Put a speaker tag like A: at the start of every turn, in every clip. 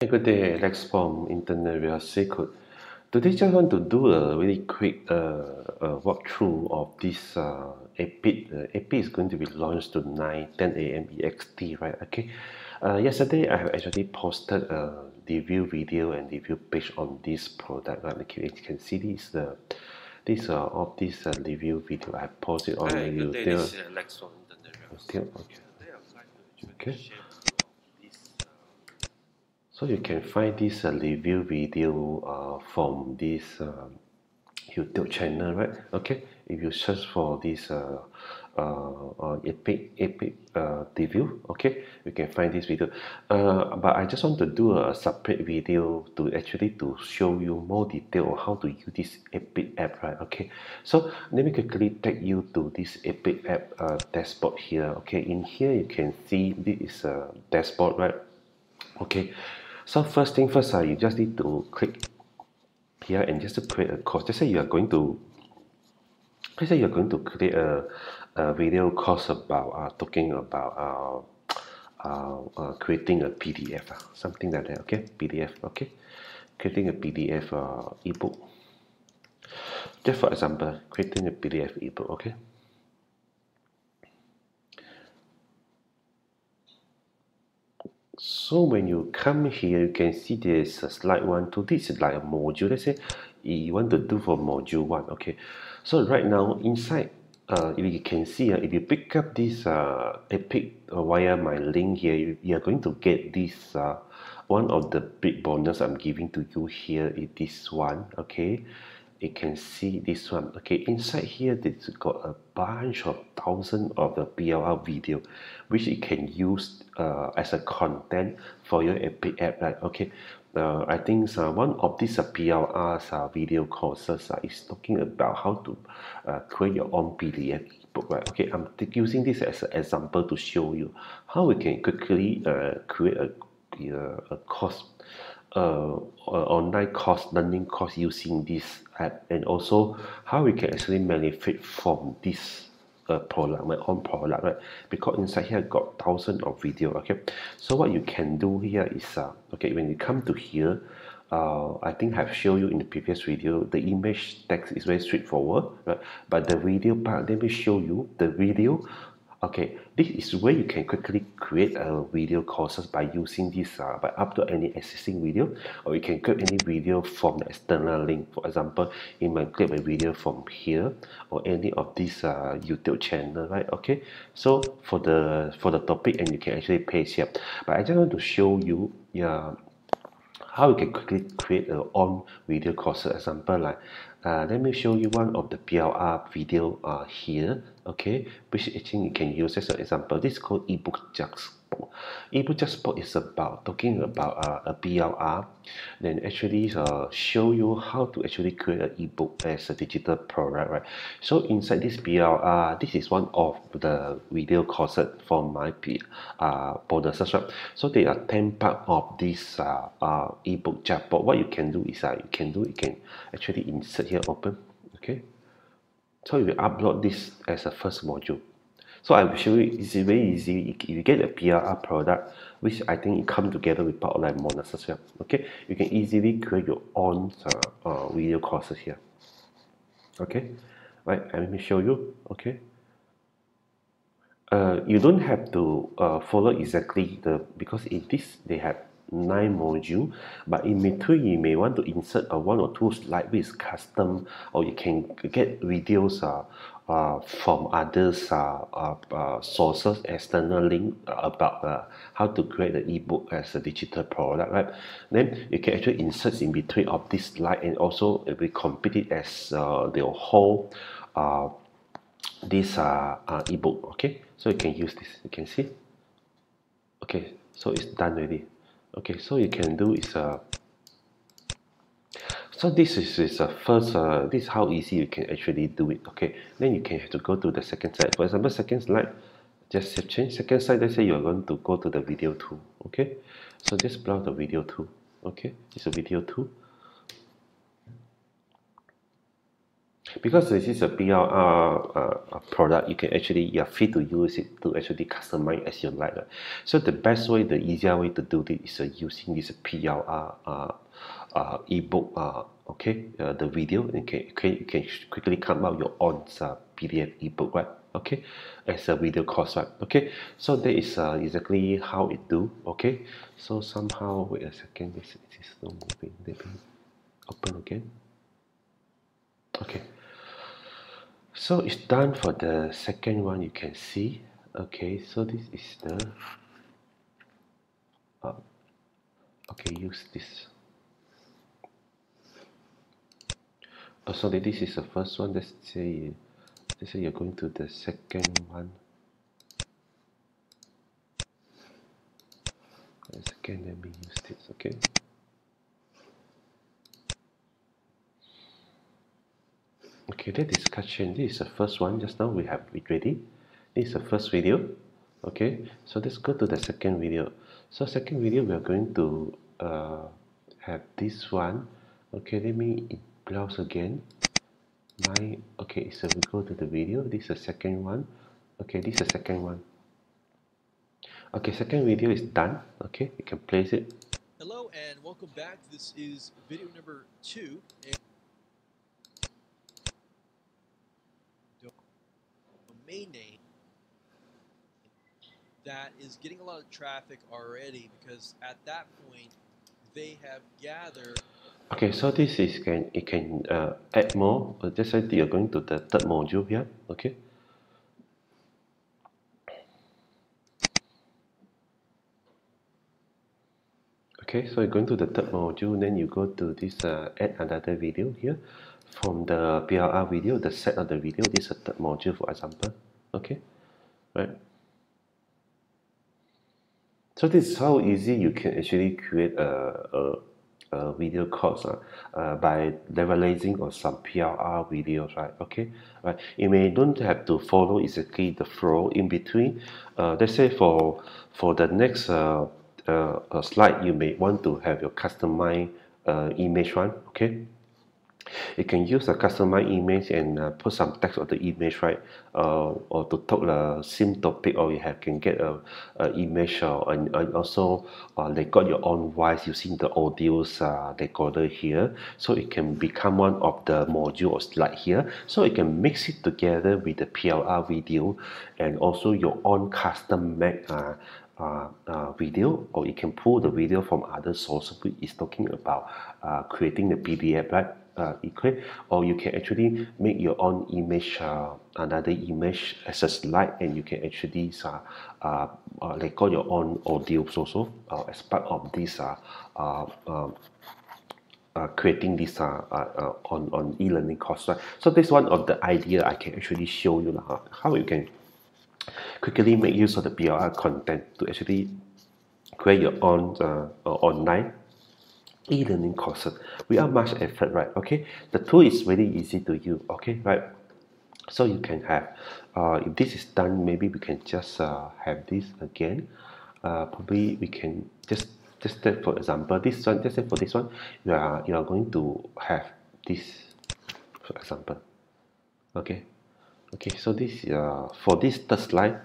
A: good day, Alex from Internet Real Secret. Today, just want to do a really quick walkthrough of this epic. Epic is going to be launched tonight, 10 a.m. EXT, right? Okay. Yesterday, I have actually posted a review video and review page on this product. Right? Okay, as you can see, this of this review video I posted on
B: Hi, good day. This
A: YouTube.
B: is Alex from Internet Real Secret. Today I would like to
A: Okay.
B: share this.
A: So you can find this review video from this YouTube channel, right? Okay, if you search for this epic review, okay, you can find this video. But I just want to do a separate video to actually to show you more detail on how to use this epic app, right? Okay, so let me quickly take you to this epic app dashboard here. Okay, in here you can see this is a dashboard, right? Okay, so first thing first, you just need to click here and just to create a course. Let's say you are going to create a video course about talking about creating a PDF, something like that. Okay, PDF. Okay, creating a PDF ebook. Just for example, creating a PDF ebook. Okay. So when you come here, you can see there's a slide 1, 2. This is like a module. Let's say you want to do for module 1. Okay. So right now inside, if you can see, if you pick up this epic via my link here, you are going to get this one of the big bonus I'm giving to you here is this one. Okay. You can see this one. Okay, inside here there's got a bunch of thousands of the PLR video which you can use as a content for your epic app, right? Okay, I think one of these PLR's video courses is talking about how to create your own PDF book, right? Okay, I'm using this as an example to show you how we can quickly create a course, online course, learning course using this app, and also how we can actually benefit from this product, my own product, right? Because inside here got thousands of video. Okay, so what you can do here is okay, when you come to here, I think I've shown you in the previous video, the image text is very straightforward, right? But the video part, let me show you the video. Okay, this is where you can quickly create a video courses by using this, by upload any existing video, or you can create any video from the external link. For example, you might create a video from here or any of this YouTube channel, right? Okay, so for the topic, and you can actually paste here. But I just want to show you, yeah, how you can quickly create your own video course. Example, like let me show you one of the PLR video here, okay, which actually you can use as an example. This is called eBook Just. eBook Just is about talking about a PLR, then actually show you how to actually create an ebook as a digital product, right? So inside this PLR, this is one of the video courses for my bonuses, right? So there are 10 part of this ebook chatbot. What you can do is you can actually insert here, open, okay. So you will upload this as a first module. So I will show you, it's very easy. If you get a PRR product, which I think it comes together with online bonus as well. Okay, you can easily create your own video courses here. Okay, right, let me show you. Okay, you don't have to follow exactly because in this they have 9 modules, but in between you may want to insert a 1 or 2 slide with custom, or you can get videos from others sources, external link about how to create an ebook as a digital product, right? Then you can actually insert in between of this slide, and also it will complete it as the whole this ebook. Okay, so you can use this, you can see. Okay, so it's done already. Okay, so you can do is so this is first this is how easy you can actually do it. Okay, then you can have to go to the second slide. For example, second slide, just save change. Second slide, let's say you are going to go to the video tool. Okay, so just browse the video tool. Okay, it's a video tool. Because this is a PLR product, you can actually, you're free to use it to actually customize as you like. So the best way, the easier way to do this is using this PLR ebook, okay, the video, and you can quickly come out your own PDF ebook, right? Okay, as a video course, right? Okay, so that is exactly how it do. Okay, so somehow, wait a second, this is not moving. Let me open again. Okay. So it's done for the second one, you can see. Okay, so this is the okay, use this. Oh, sorry, this is the first one. Let's say you're going to the second one. A second, let me use this. Okay. Okay, the discussion. This is the first one. Just now we have it ready. This is the first video. Okay, so let's go to the second video. So second video, we are going to have this one. Okay, let me browse again. Okay, so we go to the video. This is the second one. Okay, this is the second one. Okay, second video is done. Okay, you can place it.
C: Hello and welcome back. This is video number 2. Domain name that is getting a lot of traffic already, because at that point they have gathered.
A: Okay, so this is it can add more. Just say you're going to the third module here. Okay. Okay, so you're going to the third module, then you go to this add another video here from the PLR video, the set of the video. This is the third module, for example. Okay, right. So this is how easy you can actually create a video course by leveraging on some PLR videos, right? Okay, right. You may don't have to follow exactly the flow in between. Let's say for the next slide, you may want to have your customized image one. Okay, you can use a customized image and put some text on the image, right? Or to talk the same topic, or you can get a image, and also record your own voice using the audios recorder here, so it can become one of the module or slide here. So you can mix it together with the PLR video and also your own custom made video, or you can pull the video from other sources, which is talking about creating the PDF, right? Or you can actually make your own image, another image as a slide, and you can actually record your own audio also as part of this creating this on e-learning course, right? So this one of the idea I can actually show you how you can quickly make use of the PLR content to actually create your own online e-learning courses without much effort, right? Okay, the tool is very easy to use. Okay, right. So you can have if this is done, maybe we can just have this again. Probably we can just take, for example, this one. Just say for this one, you are going to have this, for example. Okay, so this for this third slide,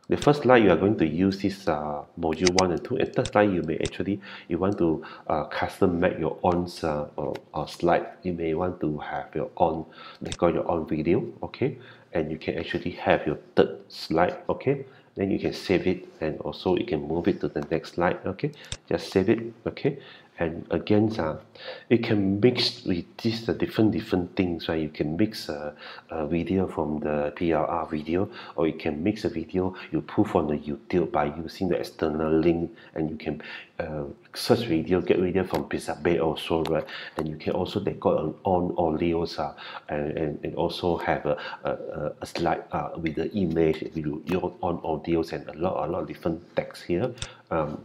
A: the first slide you are going to use this module 1 and 2, and third slide you want to custom make your own slide. You may want to have your own record your own video. Okay, and you can actually have your third slide. Okay, then you can save it, and also you can move it to the next slide. Okay, just save it. Okay, and again you can mix with these different things, right? You can mix a video from the PLR video, or you can mix a video you pull from the YouTube by using the external link, and you can search video, get video from Pixabay also, right? And you can also record on audios and also have a slide with the image with your own audios and a lot of different text here,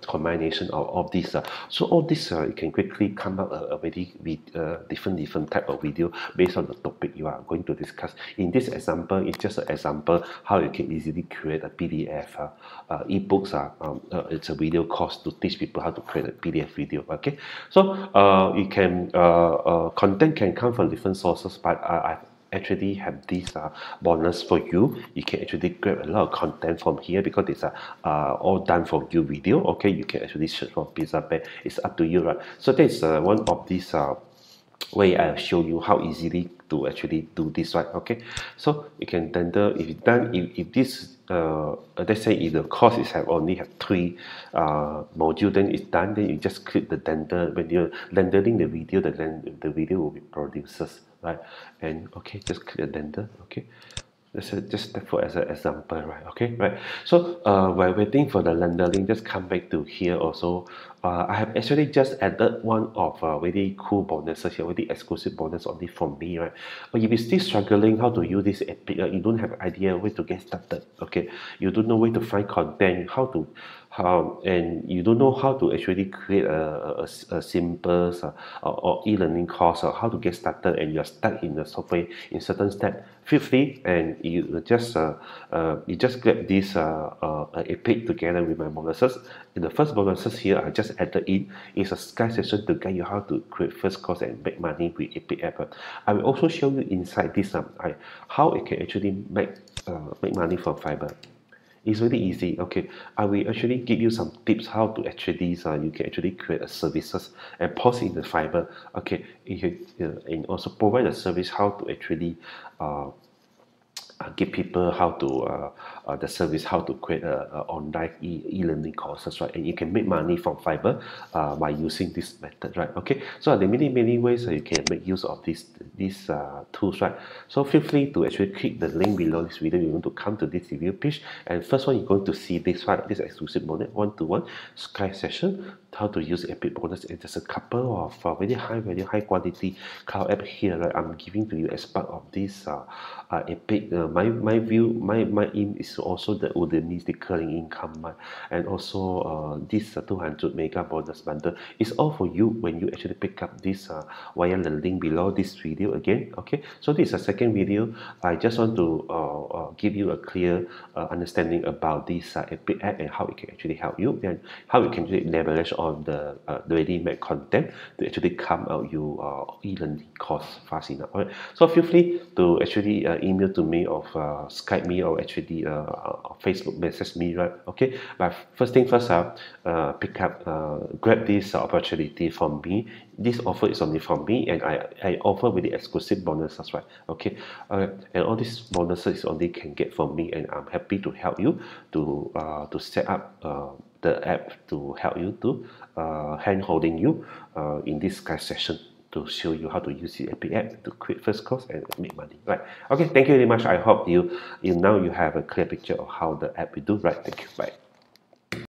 A: combination of all these. So all this you can quickly come up already with different type of video based on the topic you are going to discuss. In this example, it's just an example how you can easily create a PDF eBooks. It's a video course to teach people how to create a PDF video. Okay, so you can content can come from different sources, but actually have this bonus for you. You can actually grab a lot of content from here because it's all done for you video. Okay, you can actually search for pizza bag. It's up to you, right? So that's one of these way I'll show you how easily to actually do this, right? Okay, so you can render if it's done. If this let's say if the course is only have 3 module, then it's done. Then you just click the render. When you're rendering the video, the video will be produces, right? And okay, just click the render. Okay, just for as an example, right? Okay, right. So while waiting for the rendering, just come back to here also. I have actually just added one of very cool bonuses here, very exclusive bonus only from me, right? But if you're still struggling how to use this epic, you don't have idea where to get started. Okay, you don't know where to find content, and you don't know how to actually create a simple or e-learning course, or how to get started, and you're stuck in the software in certain step. Feel free, and you just grab this epic together with my bonuses. In the first bonuses here, I just added in is a Skype session to guide you how to create first course and make money with epic app. I will also show you inside this how it can actually make money from Fiverr. It's really easy. Okay, I will actually give you some tips how to actually you can actually create a services and post in the Fiverr. Okay, and also provide a service how to actually give people how to the service how to create online e-learning courses, right? And you can make money from Fiverr by using this method, right? Okay, so there are many ways you can make use of these tools, right? So feel free to actually click the link below this video. You want to come to this review page, and first one you're going to see this, right? This exclusive bonus 1-to-1 Skype session, how to use epic bonus. And there's a couple of very high quality cloud app here, right? I'm giving to you as part of this epic. My aim is also the Udemy recurring income, and also this 200 mega bonus bundle is all for you when you actually pick up this via the link below this video again. Okay, so this is a second video. I just want to give you a clear understanding about this epic app and how it can actually help you, and how you can actually leverage on the ready-made content to actually come out your e-learning course fast enough. All right, so feel free to actually email to me, or Skype me, or actually Facebook message me, right? Okay, but first thing first, grab this opportunity from me. This offer is only from me, and I offer with the exclusive bonuses, right? Okay, and all these bonuses only can get from me, and I'm happy to help you to set up the app to help you to hand holding you in this Skype session, to show you how to use the epic app to create first course and make money, right? Okay, thank you very much. I hope you now you have a clear picture of how the app will do, right? Thank you. Bye.